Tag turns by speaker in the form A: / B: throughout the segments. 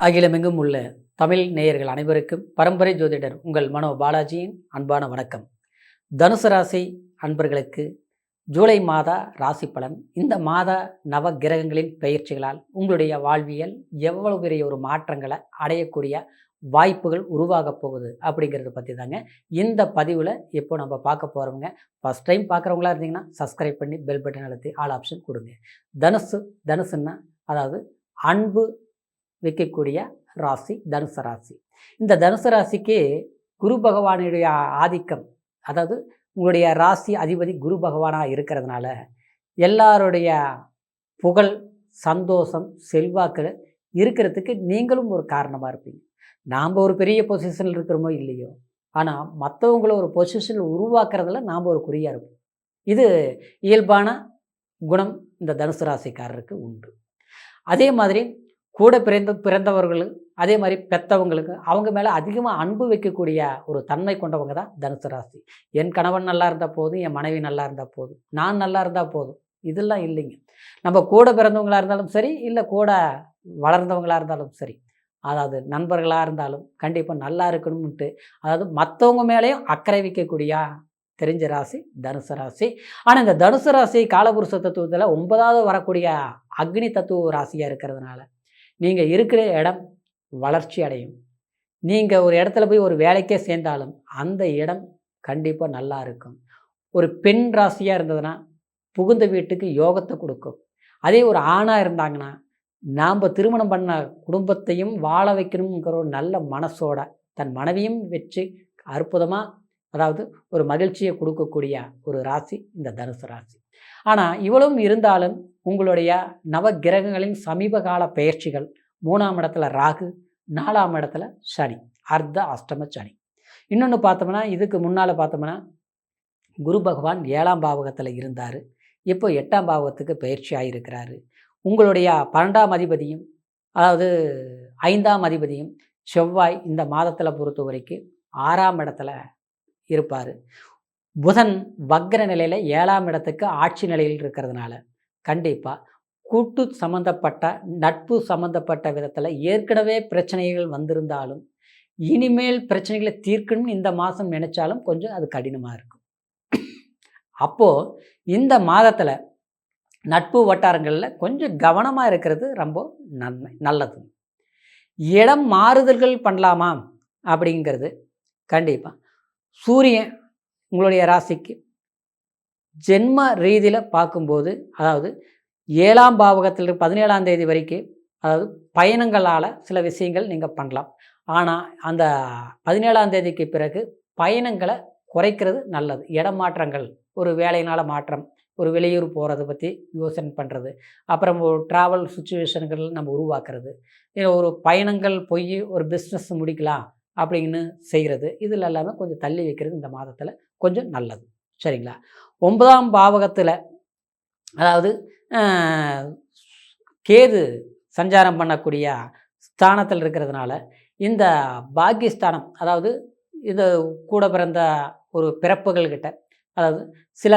A: அகிலமெங்கும் உள்ள தமிழ் நேயர்கள் அனைவருக்கும் பரம்பரை ஜோதிடர் உங்கள் மனோ பாலாஜியின் அன்பான வணக்கம். தனுசு ராசி அன்பர்களுக்கு ஜூலை மாத ராசி பலன். இந்த மாத நவ கிரகங்களின் பெயர்ச்சிகளால் உங்களுடைய வாழ்வியல் எவ்வளவு பெரிய ஒரு மாற்றங்களை அடையக்கூடிய வாய்ப்புகள் உருவாக போகுது அப்படிங்கிறத பற்றி தாங்க இந்த பதிவில் இப்போ நம்ம பார்க்க போகிறோங்க. ஃபஸ்ட் டைம் பார்க்குறவங்களா இருந்தீங்கன்னா சப்ஸ்கிரைப் பண்ணி பெல் பட்டன் அழுத்தி ஆல் ஆப்ஷன் கொடுங்க. தனுசுன்னா அதாவது அன்பு வைக்கக்கூடிய ராசி தனுசு ராசி. இந்த தனுசு ராசிக்கு குரு பகவானுடைய ஆதிக்கம், அதாவது உங்களுடைய ராசி அதிபதி குரு பகவானாக இருக்கிறதுனால எல்லாருடைய புகழ், சந்தோஷம், செல்வாக்கு இருக்கிறதுக்கு நீங்களும் ஒரு காரணமாக இருப்பீங்க. நாம் ஒரு பெரிய பொசிஷனில் இருக்கிறோமோ இல்லையோ, ஆனால் மற்றவங்கள ஒரு பொசிஷனில் உருவாக்குறதுல நாம் ஒரு குறியாக இருப்போம். இது இயல்பான குணம் இந்த தனுசு ராசிக்காரருக்கு உண்டு. அதே மாதிரி கூட பிறந்தவர்கள், அதே மாதிரி பெற்றவங்களுக்கு அவங்க மேலே அதிகமாக அன்பு வைக்கக்கூடிய ஒரு தன்மை கொண்டவங்க தான் தனுசு ராசி. என் கணவன் நல்லா இருந்தால் போதும், என் மனைவி நல்லா இருந்தால் போதும், நான் நல்லா இருந்தால் போதும், இதெல்லாம் இல்லைங்க. நம்ம கூட பிறந்தவங்களாக இருந்தாலும் சரி, இல்லை கூட வளர்ந்தவங்களாக இருந்தாலும் சரி, அதாவது நண்பர்களாக இருந்தாலும் கண்டிப்பாக நல்லா இருக்கணும்ன்ட்டு, அதாவது மற்றவங்க மேலேயும் அக்கறை வைக்கக்கூடிய தெரிஞ்ச ராசி தனுசு ராசி. ஆனால் இந்த தனுசு ராசி காலபுருஷ தத்துவத்தில் 9வது வரக்கூடிய அக்னி தத்துவ ராசியாக இருக்கிறதுனால நீங்கள் இருக்கிற இடம் வளர்ச்சி அடையும். நீங்கள் ஒரு இடத்துல போய் ஒரு வேலைக்கே சேர்ந்தாலும் அந்த இடம் கண்டிப்பாக நல்லா இருக்கும். ஒரு பெண் ராசியாக இருந்ததுன்னா புகுந்த வீட்டுக்கு யோகத்தை கொடுக்கும். அதே ஒரு ஆணாக இருந்தாங்கன்னா நாம் திருமணம் பண்ண குடும்பத்தையும் வாழ வைக்கணுங்கிற ஒரு நல்ல மனசோட தன் மனைவியும் வச்சு அற்புதமாக, அதாவது ஒரு மகிழ்ச்சியை கொடுக்கக்கூடிய ஒரு ராசி இந்த தனுசு ராசி. ஆனால் இவ்வளவும் இருந்தாலும் உங்களுடைய நவ கிரகங்களின் சமீப கால பெயர்ச்சிகள் 3ஆம் இடத்துல ராகு, 4ஆம் இடத்துல சனி, அர்த்த அஷ்டம சனி. இன்னொன்று பார்த்தோம்னா, இதுக்கு முன்னால் பார்த்தோம்னா குரு பகவான் 7ஆம் பாவகத்தில் இருந்தார். இப்போ 8ஆம் பாவகத்துக்கு பயிற்சி ஆகியிருக்கிறாரு. உங்களுடைய 12ஆம் அதிபதியும், அதாவது 5ஆம் அதிபதியும் செவ்வாய் இந்த மாதத்தில் பொறுத்த வரைக்கும் 6ஆம் இடத்துல இருப்பார். புதன் வக்ர நிலையில் 7ஆம் இடத்துக்கு ஆட்சி நிலையில் இருக்கிறதுனால கண்டிப்பாக கூட்டு சம்மந்தப்பட்ட, நட்பு சம்மந்தப்பட்ட விதத்தில் ஏற்கனவே பிரச்சனைகள் வந்திருந்தாலும் இனிமேல் பிரச்சனைகளை தீர்க்கணும்னு இந்த மாதம் நினச்சாலும் கொஞ்சம் அது கடினமாக இருக்கும். அப்போது இந்த மாதத்தில் நட்பு வட்டாரங்களில் கொஞ்சம் கவனமாக இருக்கிறது ரொம்ப நல்லது. இடம் மாறுதல்கள் பண்ணலாமா அப்படிங்கிறது கண்டிப்பாக சூரியன் உங்களுடைய ராசிக்கு ஜென்ம ரீதியில் பார்க்கும்போது, அதாவது 7ஆம் பாவகத்தில் 17ஆம் தேதி வரைக்கும், அதாவது பயணங்களால் சில விஷயங்கள் நீங்கள் பண்ணலாம். ஆனால் அந்த 17ஆம் தேதிக்கு பிறகு பயணங்களை குறைக்கிறது நல்லது. இடம் மாற்றங்கள், ஒரு வேலையினால் மாற்றம், ஒரு வெளியூர் போகிறத பற்றி யோசனை பண்ணுறது, அப்புறம் ஒரு ட்ராவல் சுச்சுவேஷன்கள் நம்ம உருவாக்குறது, ஒரு பயணங்கள் போய் ஒரு பிஸ்னஸ் முடிக்கலாம் அப்படின்னு செய்கிறது, இதில் எல்லாமே கொஞ்சம் தள்ளி வைக்கிறது இந்த மாதத்தில் கொஞ்சம் நல்லது. சரிங்களா? 9ஆம் பாவகத்தில், அதாவது கேது சஞ்சாரம் பண்ணக்கூடிய ஸ்தானத்தில் இருக்கிறதுனால இந்த பாக்கியஸ்தானம், அதாவது இது கூட பிறந்த ஒரு பிறப்புகள்கிட்ட, அதாவது சில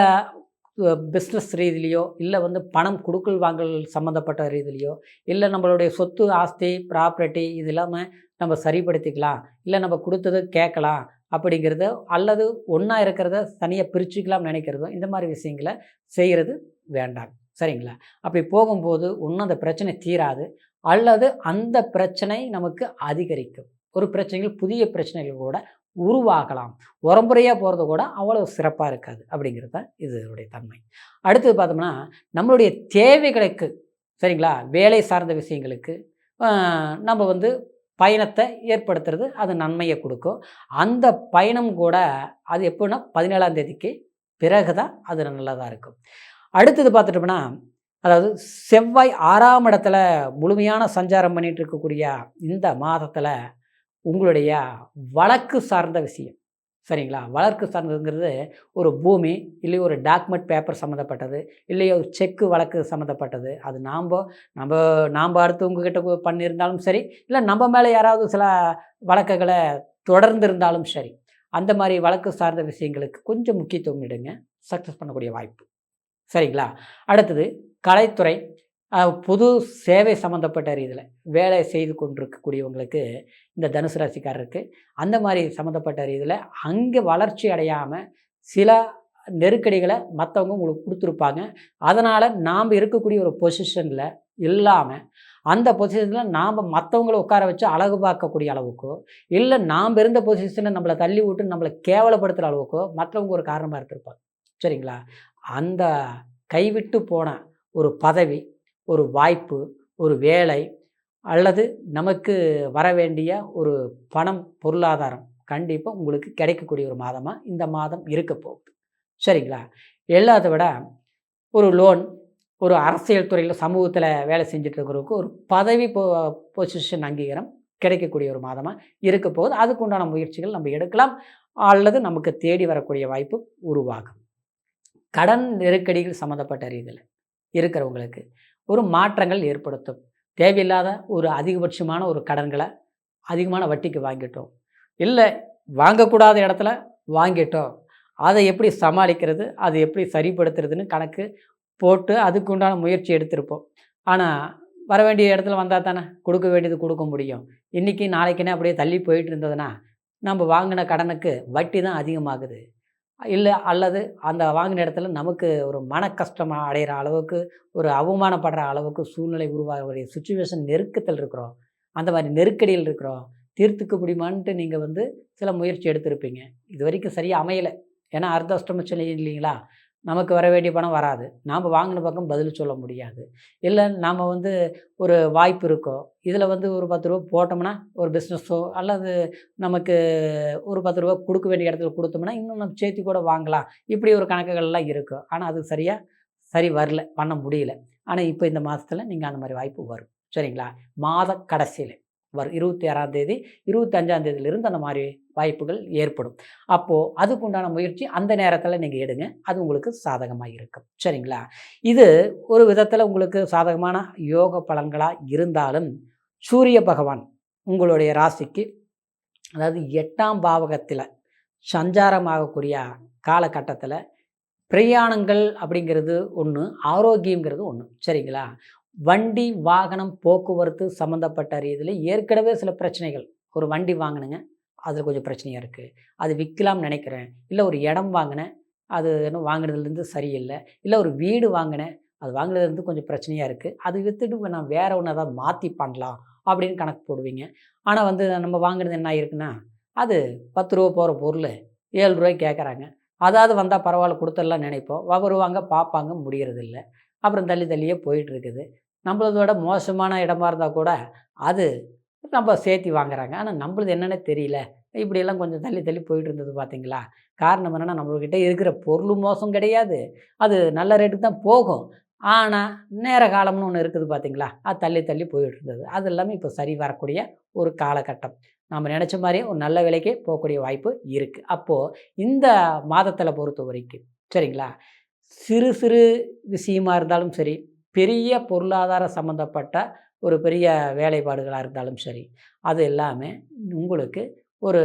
A: பிஸ்னஸ் ரீதியிலையோ, இல்லை பணம் கொடுக்கல் வாங்கல் சம்மந்தப்பட்ட ரீதியிலையோ, இல்லை நம்மளுடைய சொத்து ஆஸ்தி ப்ராப்பர்ட்டி இது இல்லாமல் நம்ம சரிப்படுத்திக்கலாம், இல்லை நம்ம கொடுத்தது கேட்கலாம் அப்படிங்கிறத, அல்லது ஒன்றா இருக்கிறத தனியாக பிரிச்சுக்கலாம் நினைக்கிறதோ, இந்த மாதிரி விஷயங்களை செய்கிறது வேண்டாம். சரிங்களா? அப்படி போகும்போது ஒன்றும் அந்த பிரச்சனை தீராது, அல்லது அந்த பிரச்சனை நமக்கு அதிகரிக்கும். ஒரு பிரச்சனைகள் புதிய பிரச்சனைகள் கூட உருவாகலாம். உரம்புறையாக போகிறது கூட அவ்வளோ சிறப்பாக இருக்காது அப்படிங்கிறது தான் இதனுடைய தன்மை. அடுத்தது பார்த்தோம்னா, நம்மளுடைய தேவைகளுக்கு, சரிங்களா, வேலை சார்ந்த விஷயங்களுக்கு நம்ம பயணத்தை ஏற்படுத்துறது அது நன்மையை கொடுக்கும். அந்த பயணம் கூட அது எப்போன்னா 17ஆம் தேதிக்கு பிறகு தான் அது நல்லதாக இருக்கும். அடுத்தது பார்த்துட்டோம்னா, அதாவது செவ்வாய் 6ஆம் இடத்துல முழுமையான சஞ்சாரம் பண்ணிகிட்டு இருக்கக்கூடிய இந்த மாதத்தில் உங்களுடைய வழக்கு சார்ந்த விஷயம், சரிங்களா, வழக்கு சார்ந்ததுங்கிறது ஒரு பூமி, இல்லை ஒரு டாக்குமெண்ட் பேப்பர் சம்மந்தப்பட்டது, இல்லையோ ஒரு செக்கு வழக்கு சம்மந்தப்பட்டது, அது நாம் அடுத்தவங்ககிட்ட பண்ணியிருந்தாலும் சரி, இல்லை நம்ம மேலே யாராவது சில வழக்குகளை தொடர்ந்து இருந்தாலும் சரி, அந்த மாதிரி வழக்கு சார்ந்த விஷயங்களுக்கு கொஞ்சம் முக்கியத்துவம் இடுங்க, சக்ஸஸ் பண்ணக்கூடிய வாய்ப்பு. சரிங்களா? அடுத்தது கலைத்துறை, புது சேவை சம்மந்தப்பட்ட ரீதியில் வேலை செய்து கொண்டிருக்கக்கூடியவங்களுக்கு இந்த தனுசு ராசிக்காரருக்கு அந்த மாதிரி சம்மந்தப்பட்ட ரீதியில் அங்கே வளர்ச்சி அடையாமல் சில நெருக்கடிகளை மற்றவங்க உங்களுக்கு கொடுத்துருப்பாங்க. அதனால் நாம் இருக்கக்கூடிய ஒரு பொசிஷனில் இல்லாமல் அந்த பொசிஷனில் நாம் மற்றவங்கள உட்கார வச்சு அழகு பார்க்கக்கூடிய அளவுக்கோ, இல்லை நாம் இருந்த பொசிஷனில் நம்மளை தள்ளி விட்டு நம்மளை கேவலப்படுத்துகிற அளவுக்கோ மற்றவங்க ஒரு காரணமாக இருந்திருப்பாங்க. சரிங்களா? அந்த கைவிட்டு போன ஒரு பதவி, ஒரு வாய்ப்பு, ஒரு வேலை அல்லது நமக்கு வர வேண்டிய ஒரு பணம், பொருளாதாரம் கண்டிப்பாக உங்களுக்கு கிடைக்கக்கூடிய ஒரு மாதமாக இந்த மாதம் இருக்க போகுது. சரிங்களா? எல்லாத்தை விட ஒரு லோன், ஒரு அரசியல் துறையில் சமூகத்தில் வேலை செஞ்சுட்டு இருக்கிறவருக்கு ஒரு பதவி பொசிஷன் அங்கீகாரம் கிடைக்கக்கூடிய ஒரு மாதமாக இருக்க போகுது. அதுக்கு உண்டான முயற்சிகள் நம்ம எடுக்கலாம் அல்லது நமக்கு தேடி வரக்கூடிய வாய்ப்பு உருவாகும். கடன் நெருக்கடிகள் சம்மந்தப்பட்ட ரீதியில் இருக்கிறவங்களுக்கு ஒரு மாற்றங்கள் ஏற்படுத்தும். தேவையில்லாத ஒரு அதிகபட்சமான ஒரு கடன்களை அதிகமான வட்டிக்கு வாங்கிட்டோம், இல்லை வாங்கக்கூடாத இடத்துல வாங்கிட்டோம், அதை எப்படி சமாளிக்கிறது, அதை எப்படி சரிப்படுத்துறதுன்னு கணக்கு போட்டு அதுக்கு உண்டான முயற்சி எடுத்திருப்போம். ஆனால் வர வேண்டிய இடத்துல வந்தால் தானே கொடுக்க வேண்டியது கொடுக்க முடியும். இன்றைக்கி நாளைக்குன்னே அப்படியே தள்ளி போயிட்டு இருந்ததுன்னா நம்ம வாங்கின கடனுக்கு வட்டி தான் அதிகமாகுது. இல்லை அல்லது அந்த வாங்கின இடத்துல நமக்கு ஒரு மன கஷ்டமாக அடைகிற அளவுக்கு, ஒரு அவமானப்படுற அளவுக்கு சூழ்நிலை உருவாகக்கூடிய சுச்சுவேஷன் நெருக்கத்தில் இருக்கிறோம். அந்த மாதிரி நெருக்கடியில் இருக்கிறோம். தீர்த்துக்க முடியுமான்ட்டு நீங்கள் சில முயற்சி எடுத்திருப்பீங்க. இது வரைக்கும் சரியாக அமையலை. ஏன்னா அர்த்தாஷ்டம சனி இல்லைங்களா? நமக்கு வர வேண்டிய பணம் வராது. நாம் வாங்கின பக்கம் பதில் சொல்ல முடியாது. இல்லை நாம் ஒரு வாய்ப்பு இருக்கோம், இதில் ஒரு 10 ரூபா போட்டோம்னா ஒரு பிஸ்னஸோ அல்லது நமக்கு ஒரு 10 ரூபா கொடுக்க வேண்டிய இடத்துல கொடுத்தோம்னா இன்னும் நம்ம சேர்த்து கூட வாங்கலாம். இப்படி ஒரு கணக்குகள்லாம் இருக்கும். ஆனால் அது சரி வரல, பண்ண முடியல. ஆனால் இப்போ இந்த மாதத்தில் நீங்கள் அந்த மாதிரி வாய்ப்பு வரும். சரிங்களா? மாத கடைசியில் வரும் 26ஆம் தேதி 25ஆம் தேதியிலிருந்து அந்த மாதிரி வாய்ப்புகள் ஏற்படும். அப்போது அதுக்குண்டான முயற்சி அந்த நேரத்தில் நீங்கள் எடுங்க. அது உங்களுக்கு சாதகமாக இருக்கும். சரிங்களா? இது ஒரு விதத்தில் உங்களுக்கு சாதகமான யோக பலன்களாக இருந்தாலும் சூரிய பகவான் உங்களுடைய ராசிக்கு, அதாவது 8ஆம் பாவகத்தில் சஞ்சாரமாகக்கூடிய காலகட்டத்தில் பிரயாணங்கள் அப்படிங்கிறது ஒன்று, ஆரோக்கியங்கிறது ஒன்று. சரிங்களா? வண்டி, வாகனம், போக்குவரத்து சம்மந்தப்பட்ட ரீதியில் ஏற்கனவே சில பிரச்சனைகள். ஒரு வண்டி வாங்கினேங்க, அதில் கொஞ்சம் பிரச்சனையாக இருக்குது, அது விற்கலாம்னு நினைக்கிறேன். இல்லை ஒரு இடம் வாங்கினேன், அது இன்னும் வாங்கினதுலேருந்து சரியில்லை. இல்லை ஒரு வீடு வாங்கினேன், அது வாங்கினதுலேருந்து கொஞ்சம் பிரச்சனையாக இருக்குது, அது விற்றுட்டு நான் வேறு ஒன்று ஏதாவது மாற்றி பண்ணலாம் அப்படின்னு கணக்கு போடுவீங்க. ஆனால் நம்ம வாங்கினது என்ன ஆகிருக்குன்னா, அது 10 ரூபா போகிற பொருள் 7 ரூபாய்க்கு கேட்குறாங்க. அதாவது வந்தால் பரவாயில்ல கொடுத்துடலாம் நினைப்போம். வருவாங்க, பார்ப்பாங்க, முடியறதில்ல. அப்புறம் தள்ளியே போயிட்டுருக்குது. நம்மளதோட மோசமான இடமா இருந்தால் கூட அது நம்ம சேர்த்தி வாங்குறாங்க. ஆனால் நம்மளது என்னென்னே தெரியல. இப்படியெல்லாம் கொஞ்சம் தள்ளி போயிட்டு இருந்தது பார்த்தீங்களா? காரணம் என்னென்னா, நம்மள்கிட்ட இருக்கிற பொருள் மோசம் கிடையாது, அது நல்ல ரேட்டுக்கு தான் போகும். ஆனால் நேர காலம்னு ஒன்று இருக்குது பார்த்தீங்களா? அது தள்ளி போயிட்டு இருந்தது. அது எல்லாமே இப்போ சரி வரக்கூடிய ஒரு காலகட்டம். நம்ம நினச்ச மாதிரியே ஒரு நல்ல விலைக்கே போகக்கூடிய வாய்ப்பு இருக்குது. அப்போது இந்த மாதத்தில் பொறுத்த வரைக்கும் சரிங்களா, சிறு சிறு விஷயமா இருந்தாலும் சரி, பெரிய பொருளாதார சம்மந்தப்பட்ட ஒரு பெரிய வேலைப்பாடுகளாக இருந்தாலும் சரி, அது எல்லாமே உங்களுக்கு ஒரு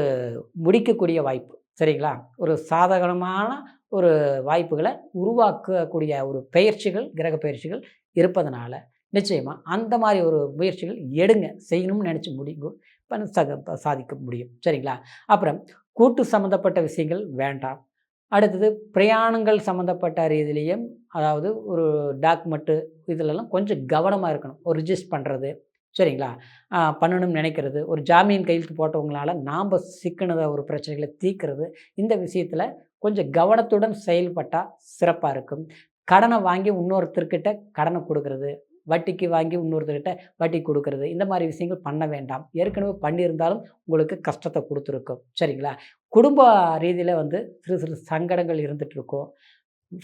A: முடிக்கக்கூடிய வாய்ப்பு. சரிங்களா? ஒரு சாதகமான ஒரு வாய்ப்புகளை உருவாக்கக்கூடிய ஒரு பயிற்சிகள், கிரக பயிற்சிகள் இருப்பதனால நிச்சயமாக அந்த மாதிரி ஒரு முயற்சிகள் எடுங்க. செய்யணும்னு நினச்சி முடியும் சாதிக்க முடியும். சரிங்களா? அப்புறம் கூட்டு சம்மந்தப்பட்ட விஷயங்கள் வேண்டாம். அடுத்தது பிரயாணங்கள் சம்மந்தப்பட்ட ரீதியிலையும், அதாவது ஒரு டாக்குமெண்ட்டு இதிலெல்லாம் கொஞ்சம் கவனமாக இருக்கணும். ஒரு ரிஜிஸ்டர் பண்ணுறது, சரிங்களா? பண்ணணும்னு நினைக்கிறது, ஒரு ஜாமீன் கையெழுத்து போட்டவங்களால நாம் சிக்கினத ஒரு பிரச்சனைகளை தீர்க்கிறது, இந்த விஷயத்தில் கொஞ்சம் கவனத்துடன் செயல்பட்டால் சிறப்பாக இருக்கும். கடனை வாங்கி இன்னொருத்தர்கிட்ட கடனை கொடுக்கறது, வட்டிக்கு வாங்கி இன்னொருத்தர்கிட்ட வட்டி கொடுக்கறது, இந்த மாதிரி விஷயங்கள் பண்ண வேண்டாம். ஏற்கனவே பண்ணியிருந்தாலும் உங்களுக்கு கஷ்டத்தை கொடுத்துருக்கும். சரிங்களா? குடும்ப ரீதியில் சிறு சிறு சங்கடங்கள் இருந்துகிட்ருக்கும்,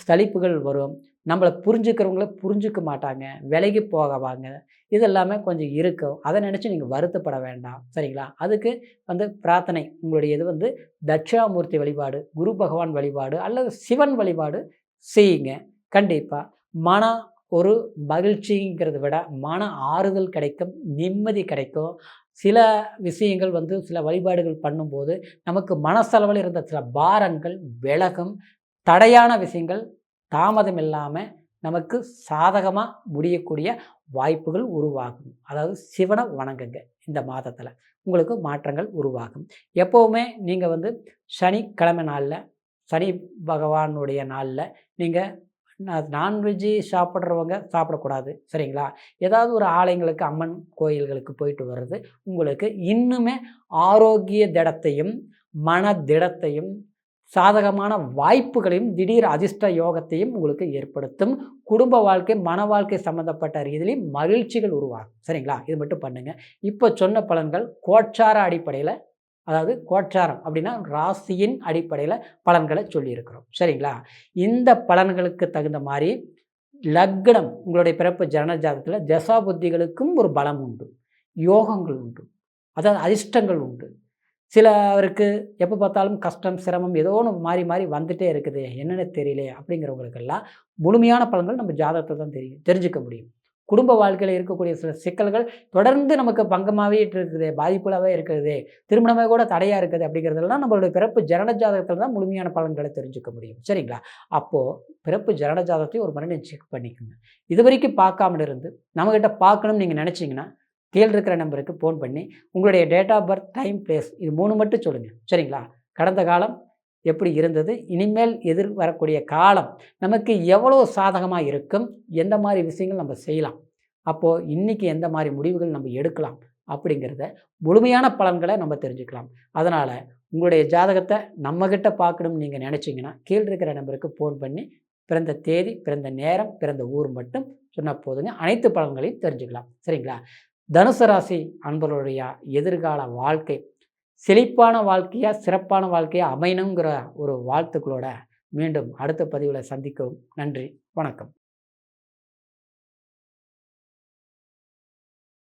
A: சலிப்புகள் வரும், நம்மளை புரிஞ்சுக்கிறவங்கள புரிஞ்சுக்க மாட்டாங்க, விலகி போகவாங்க, இதெல்லாமே கொஞ்சம் இருக்கும். அதை நினச்சி நீங்கள் வருத்தப்பட வேண்டாம். சரிங்களா? அதுக்கு பிரார்த்தனை, உங்களுடைய இது தட்சிணாமூர்த்தி வழிபாடு, குரு பகவான் வழிபாடு அல்லது சிவன் வழிபாடு செய்யுங்க. கண்டிப்பாக மன ஒரு மகிழ்ச்சிங்கிறத விட மன ஆறுதல் கிடைக்கும், நிம்மதி கிடைக்கும். சில விஷயங்கள் சில வழிபாடுகள் பண்ணும்போது நமக்கு மனசளவில் இருந்த சில பாரங்கள் விலகும். தடையான விஷயங்கள் தாமதம் இல்லாமல் நமக்கு சாதகமாக முடியக்கூடிய வாய்ப்புகள் உருவாகும். அதாவது சிவனை வணங்குங்க இந்த மாதத்தில், உங்களுக்கு மாற்றங்கள் உருவாகும். எப்போவுமே நீங்கள் சனிக்கிழமை நாளில், சனி பகவானுடைய நாளில் நீங்கள் நான்வெஜ்ஜு சாப்பிட்றவங்க சாப்பிடக்கூடாது, சரிங்களா? ஏதாவது ஒரு ஆலயங்களுக்கு, அம்மன் கோயில்களுக்கு போயிட்டு வர்றது உங்களுக்கு இன்னுமே ஆரோக்கிய திடத்தையும் மன திடத்தையும் சாதகமான வாய்ப்புகளையும் திடீர் அதிர்ஷ்ட யோகத்தையும் உங்களுக்கு ஏற்படுத்தும். குடும்ப வாழ்க்கை, மன வாழ்க்கை சம்மந்தப்பட்ட ரீதியிலையும் மகிழ்ச்சிகள் உருவாகும், சரிங்களா? இது மட்டும் பண்ணுங்கள். இப்போ சொன்ன பலன்கள் கோச்சார அடிப்படையில், அதாவது கோச்சாரம் அப்படின்னா ராசியின் அடிப்படையில் பலன்களை சொல்லியிருக்கிறோம், சரிங்களா? இந்த பலன்களுக்கு தகுந்த மாதிரி லக்னம், உங்களுடைய பிறப்பு ஜனன ஜாதகத்தில் தசாபுத்திகளுக்கும் ஒரு பலம் உண்டு, யோகங்கள் உண்டு, அதாவது அதிர்ஷ்டங்கள் உண்டு. சிலருக்கு எப்போ பார்த்தாலும் கஷ்டம், சிரமம் ஏதோ ஒன்று மாறி மாறி வந்துகிட்டே இருக்குது, என்னென்ன தெரியலையே அப்படிங்கிறவங்களுக்கெல்லாம் முழுமையான பலன்கள் நம்ம ஜாதகத்தை தான் தெரிஞ்சுக்க முடியும். குடும்ப வாழ்க்கையில் இருக்கக்கூடிய சில சிக்கல்கள் தொடர்ந்து நமக்கு பங்கமாகவே இருக்குது, பாதிப்புகளாகவே இருக்குது, திருமணமே கூட தடையாக இருக்குது அப்படிங்கிறதெல்லாம் நம்மளுடைய பிறப்பு ஜனன ஜாதகத்தில் தான் முழுமையான பலன்களை தெரிஞ்சுக்க முடியும், சரிங்களா? அப்போது பிறப்பு ஜனன ஜாதகத்தையும் ஒரு முறை செக் பண்ணிக்கோங்க. இது வரைக்கும் பார்க்காமல் இருந்து நம்மக்கிட்ட பார்க்கணும்னு நீங்கள் நினச்சிங்கன்னா கீழே இருக்கிற நம்பருக்கு ஃபோன் பண்ணி உங்களுடைய date of birth, time, place இது 3 மட்டும் சொல்லுங்கள், சரிங்களா? கடந்த காலம் எப்படி இருந்தது, இனிமேல் எதிர் வரக்கூடிய காலம் நமக்கு எவ்வளோ சாதகமாக இருக்கும், எந்த மாதிரி விஷயங்கள் நம்ம செய்யலாம், அப்போது இன்றைக்கி எந்த மாதிரி முடிவுகள் நம்ம எடுக்கலாம் அப்படிங்கிறத முழுமையான பலன்களை நம்ம தெரிஞ்சுக்கலாம். அதனால் உங்களுடைய ஜாதகத்தை நம்மக்கிட்ட பார்க்கணும்னு நீங்கள் நினச்சிங்கன்னா கீழே இருக்கிற நம்பருக்கு ஃபோன் பண்ணி பிறந்த தேதி, பிறந்த நேரம், பிறந்த ஊர் மட்டும் சொன்னால் போதுங்க, அனைத்து பலன்களையும் தெரிஞ்சுக்கலாம், சரிங்களா? தனுசு ராசி அன்பர்களுடைய எதிர்கால வாழ்க்கை செழிப்பான வாழ்க்கையாக, சிறப்பான வாழ்க்கையாக அமையணுங்கிற ஒரு வாழ்த்துக்களோட மீண்டும் அடுத்த பதிவில் சந்திக்கவும். நன்றி, வணக்கம்.